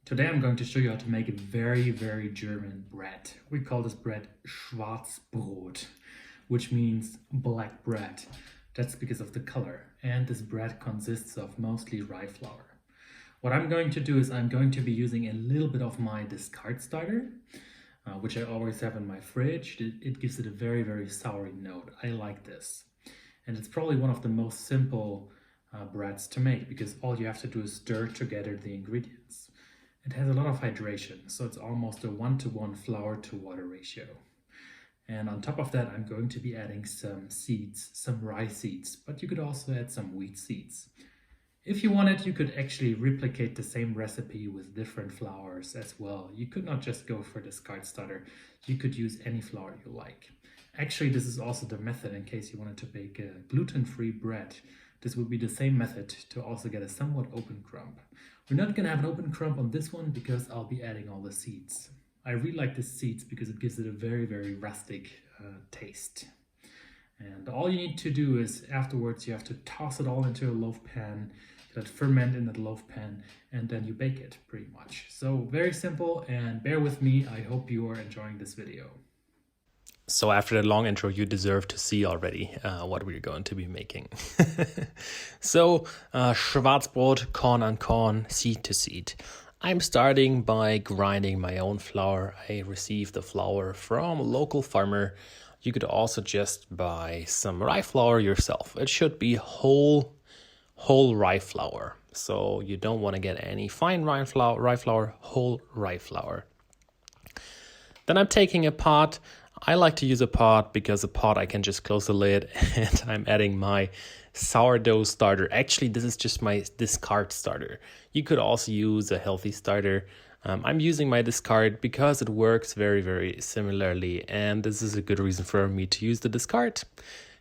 Today I'm going to show you how to make a very German bread. We call this bread Schwarzbrot, which means black bread. That's because of the color. And this bread consists of mostly rye flour. What I'm going to do is I'm going to be using a little bit of my discard starter, which I always have in my fridge. It gives it a very soury note. I like this. And it's probably one of the most simple breads to make because all you have to do is stir together the ingredients. It has a lot of hydration, so it's almost a 1-to-1 flour to water ratio. And on top of that, I'm going to be adding some seeds, some rye seeds, but you could also add some wheat seeds. If you wanted, you could actually replicate the same recipe with different flours as well. You could not just go for discard starter. You could use any flour you like. Actually, this is also the method in case you wanted to bake a gluten-free bread. This would be the same method to also get a somewhat open crumb. We're not going to have an open crumb on this one because I'll be adding all the seeds. I really like the seeds because it gives it a very rustic taste. And all you need to do is afterwards you have to toss it all into a loaf pan, let it ferment in that loaf pan, and then you bake it pretty much. So very simple, and bear with me. I hope you are enjoying this video. So after that long intro, you deserve to see already what we're going to be making. So Schwarzbrot, corn on corn, seed to seed. I'm starting by grinding my own flour. I received the flour from a local farmer. You could also just buy some rye flour yourself. It should be whole rye flour. So you don't want to get any fine rye flour, whole rye flour. Then I'm taking a pot. I like to use a pot because a pot I can just close the lid and I'm adding my sourdough starter. Actually, this is just my discard starter. You could also use a healthy starter. I'm using my discard because it works very similarly, and this is a good reason for me to use the discard.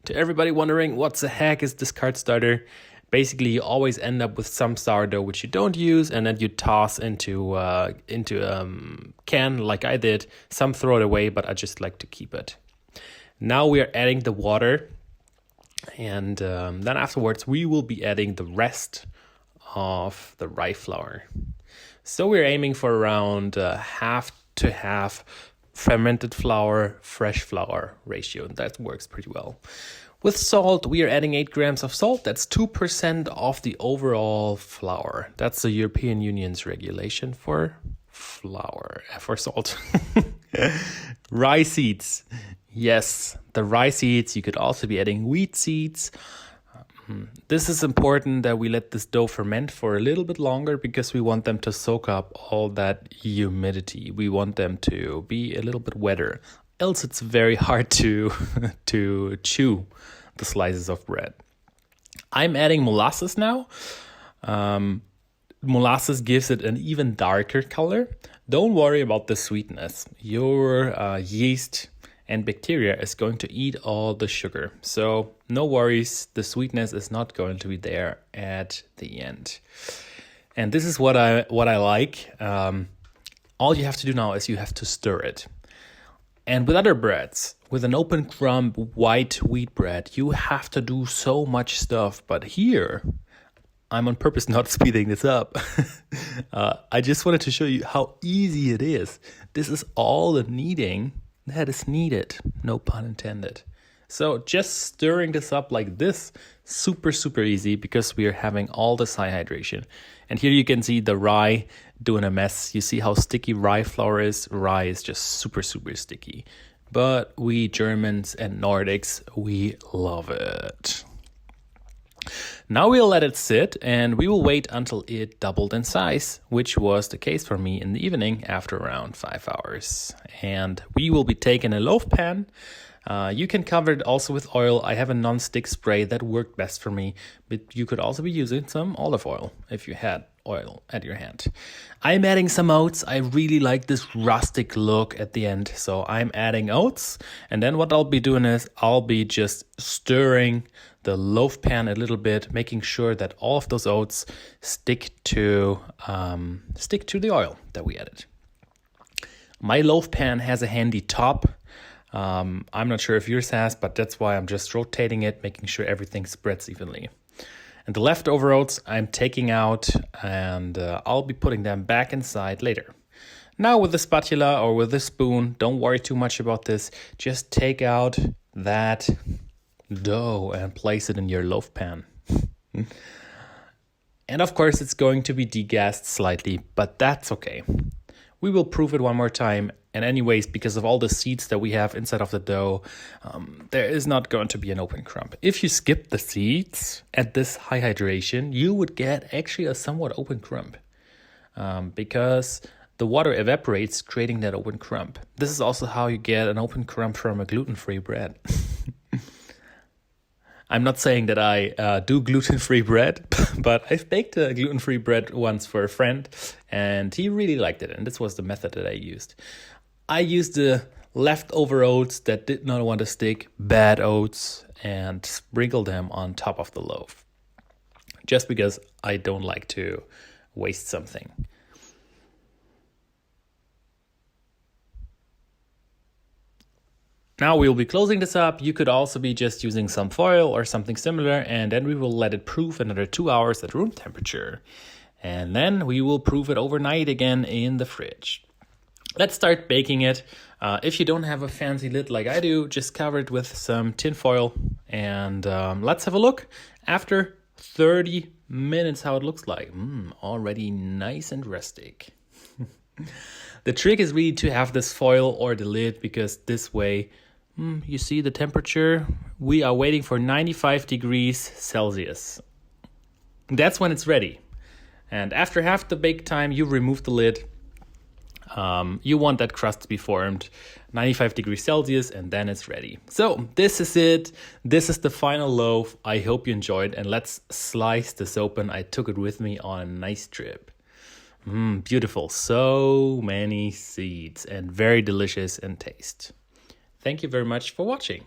To everybody wondering what the heck is discard starter, basically you always end up with some sourdough which you don't use and then you toss into a can like I did. Some throw it away, but I just like to keep it. Now we are adding the water, and then afterwards we will be adding the rest of the rye flour. So we're aiming for around half to half fermented flour, fresh flour ratio. That works pretty well. With salt, we are adding 8 grams of salt. That's 2% of the overall flour. That's the European Union's regulation for flour, for salt. Rye seeds. Yes, the rye seeds. You could also be adding wheat seeds. This is important that we let this dough ferment for a little bit longer because we want them to soak up all that humidity. We want them to be a little bit wetter. Else it's very hard to chew the slices of bread. I'm adding molasses now. Molasses gives it an even darker color. Don't worry about the sweetness. Your yeast and bacteria is going to eat all the sugar. So no worries, the sweetness is not going to be there at the end. And this is what I like. All you have to do now is you have to stir it. And with other breads, with an open crumb white wheat bread, you have to do so much stuff. But here, I'm on purpose not speeding this up. I just wanted to show you how easy it is. This is all the kneading that is needed, no pun intended. So just stirring this up like this, super easy because we are having all this high hydration. And here you can see the rye doing a mess. You see how sticky rye flour is? Rye is just super sticky. But we Germans and Nordics, we love it. Now we'll let it sit and we will wait until it doubled in size, which was the case for me in the evening after around 5 hours. And we will be taking a loaf pan. You can cover it also with oil. I have a non-stick spray that worked best for me, but you could also be using some olive oil if you had oil at your hand. I'm adding some oats. I really like this rustic look at the end, so I'm adding oats. And then what I'll be doing is I'll be just stirring the loaf pan a little bit, making sure that all of those oats stick to the oil that we added. My loaf pan has a handy top. I'm not sure if yours has, but that's why I'm just rotating it, making sure everything spreads evenly. And the leftover oats I'm taking out, and I'll be putting them back inside later. Now with the spatula or with the spoon, don't worry too much about this. Just take out that dough and place it in your loaf pan. And of course it's going to be degassed slightly, but that's okay. We will prove it one more time. And anyways, because of all the seeds that we have inside of the dough, there is not going to be an open crumb. If you skip the seeds at this high hydration, you would get actually a somewhat open crumb. Because the water evaporates, creating that open crumb. This is also how you get an open crumb from a gluten-free bread. I'm not saying that I do gluten-free bread, but I've baked a gluten-free bread once for a friend, and he really liked it, and this was the method that I used. I used the leftover oats that did not want to stick, bad oats, and sprinkled them on top of the loaf. Just because I don't like to waste something. Now we'll be closing this up. You could also be just using some foil or something similar, and then we will let it proof another 2 hours at room temperature. And then we will proof it overnight again in the fridge. Let's start baking it. If you don't have a fancy lid like I do, just cover it with some tin foil, and let's have a look after 30 minutes how it looks like. Already nice and rustic. The trick is really to have this foil or the lid, because this way, you see the temperature. We are waiting for 95 degrees Celsius. That's when it's ready. And after half the bake time, you remove the lid. You want that crust to be formed 95 degrees Celsius, and then it's ready. So this is it. This is the final loaf. I hope you enjoyed, and let's slice this open. I took it with me on a nice trip. Beautiful. So many seeds and very delicious in taste. Thank you very much for watching.